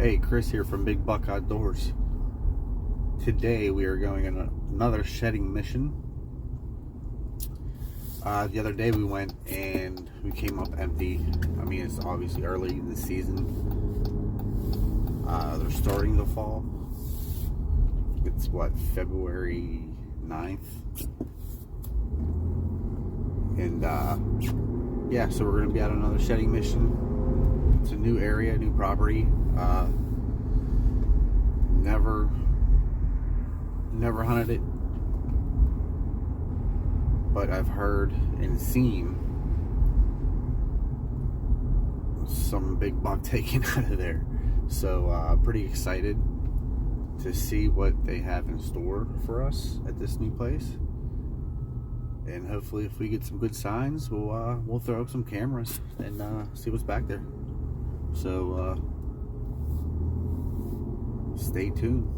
Hey, Chris here from Big Buck Outdoors. Today we are going on another shedding mission. The other day we went and we came up empty. I mean, it's obviously early in the season. They're starting to fall. It's what, February 9th? And yeah, so we're going to be on another shedding mission. It's a new area, new property. Never hunted it, but I've heard and seen some big buck taken out of there. So I'm pretty excited to see what they have in store for us at this new place. And hopefully, if we get some good signs, we'll throw up some cameras and see what's back there. So stay tuned.